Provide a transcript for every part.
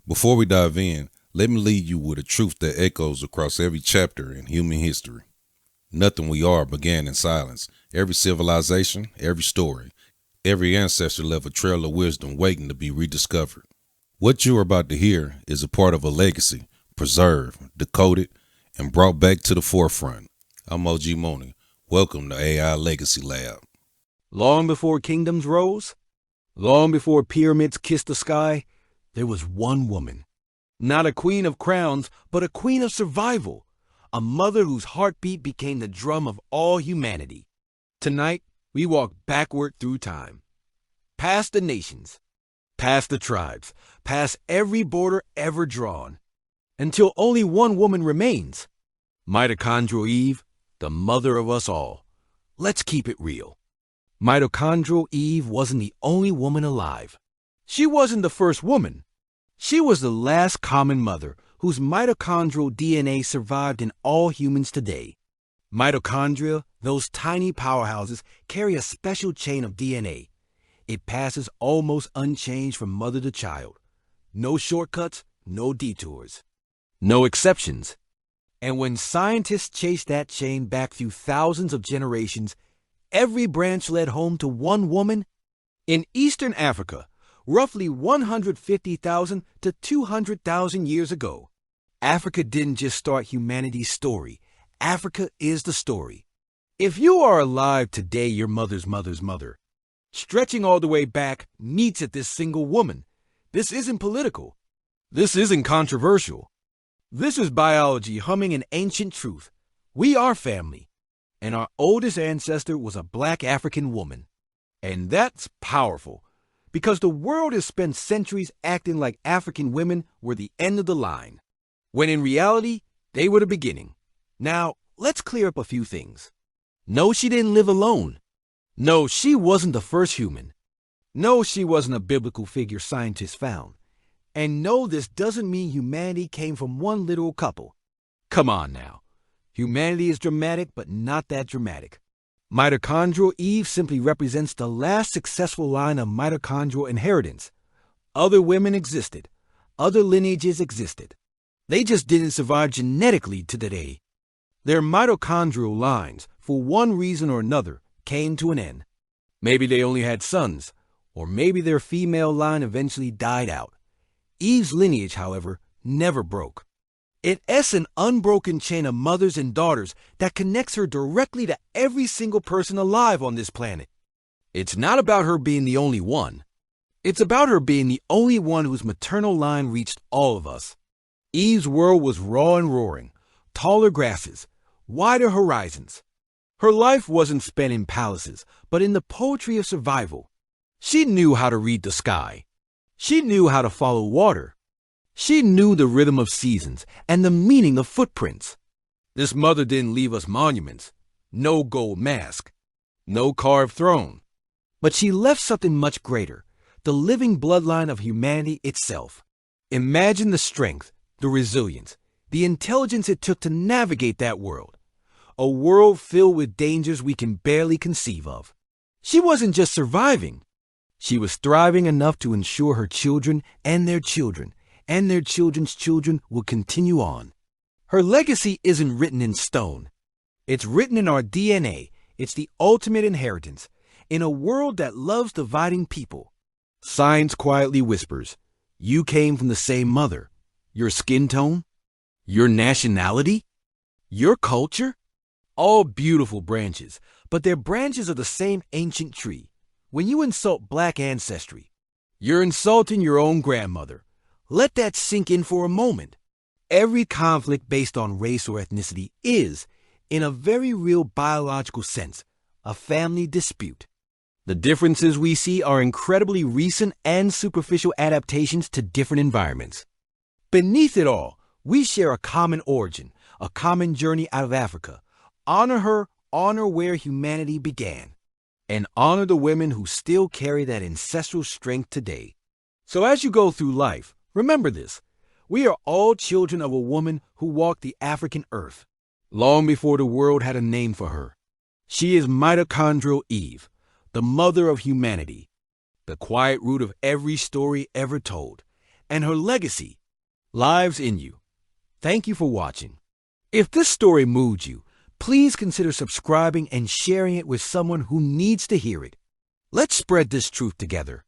Before we dive in, let me leave you with a truth that echoes across every chapter in human history. Nothing we are began in silence. Every civilization, every story, every ancestor left a trail of wisdom waiting to be rediscovered. What you are about to hear is a part of a legacy, preserved, decoded, and brought back to the forefront. I'm OG Mooney. Welcome to ailegacylab. Long before kingdoms rose, long before pyramids kissed the sky, there was one woman. Not a queen of crowns, but a queen of survival. A mother whose heartbeat became the drum of all humanity. Tonight, we walk backward through time. Past the nations, past the tribes, past every border ever drawn. Until only one woman remains. Mitochondrial Eve, the mother of us all. Let's keep it real. Mitochondrial Eve wasn't the only woman alive. She wasn't the first woman. She was the last common mother whose mitochondrial DNA survived in all humans today. Mitochondria, those tiny powerhouses, carry a special chain of DNA. It passes almost unchanged from mother to child. No shortcuts, no detours. No exceptions. And when scientists chase that chain back through thousands of generations, every branch led home to one woman. In Eastern Africa, roughly 150,000 to 200,000 years ago, Africa didn't just start humanity's story. Africa is the story. If you are alive today, your mother's mother's mother, stretching all the way back, meets at this single woman. This isn't political. This isn't controversial. This is biology humming an ancient truth. We are family. And our oldest ancestor was a black African woman. And that's powerful, because the world has spent centuries acting like African women were the end of the line, when in reality, they were the beginning. Now, let's clear up a few things. No, she didn't live alone. No, she wasn't the first human. No, she wasn't a biblical figure scientists found. And no, this doesn't mean humanity came from one literal couple. Come on now. Humanity is dramatic, but not that dramatic. Mitochondrial Eve simply represents the last successful line of mitochondrial inheritance. Other women existed. Other lineages existed. They just didn't survive genetically to today. Their mitochondrial lines, for one reason or another, came to an end. Maybe they only had sons, or maybe their female line eventually died out. Eve's lineage, however, never broke. It is an unbroken chain of mothers and daughters that connects her directly to every single person alive on this planet. It's not about her being the only one. It's about her being the only one whose maternal line reached all of us. Eve's world was raw and roaring, taller grasses, wider horizons. Her life wasn't spent in palaces, but in the poetry of survival. She knew how to read the sky. She knew how to follow water. She knew the rhythm of seasons and the meaning of footprints. This mother didn't leave us monuments, no gold mask, no carved throne. But she left something much greater, the living bloodline of humanity itself. Imagine the strength, the resilience, the intelligence it took to navigate that world. A world filled with dangers we can barely conceive of. She wasn't just surviving. She was thriving enough to ensure her children and their children and their children's children will continue on. Her legacy isn't written in stone. It's written in our DNA. It's the ultimate inheritance. In a world that loves dividing people, science quietly whispers, you came from the same mother. Your skin tone? Your nationality? Your culture? All beautiful branches, but they're branches of the same ancient tree. When you insult black ancestry, you're insulting your own grandmother. Let that sink in for a moment. Every conflict based on race or ethnicity is, in a very real biological sense, a family dispute. The differences we see are incredibly recent and superficial adaptations to different environments. Beneath it all, we share a common origin, a common journey out of Africa. Honor her, honor where humanity began. And honor the women who still carry that ancestral strength today. So as you go through life, remember this. We are all children of a woman who walked the African earth, long before the world had a name for her. She is Mitochondrial Eve, the mother of humanity, the quiet root of every story ever told, and her legacy lives in you. Thank you for watching. If this story moved you, please consider subscribing and sharing it with someone who needs to hear it. Let's spread this truth together.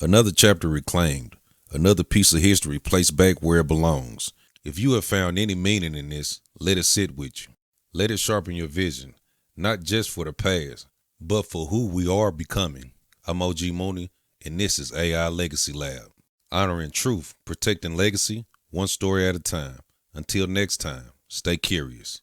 Another chapter reclaimed, another piece of history placed back where it belongs. If you have found any meaning in this, let it sit with you. Let it sharpen your vision, not just for the past, but for who we are becoming. I'm OG Mooney, and this is AI Legacy Lab. Honoring truth, protecting legacy, one story at a time. Until next time, stay curious.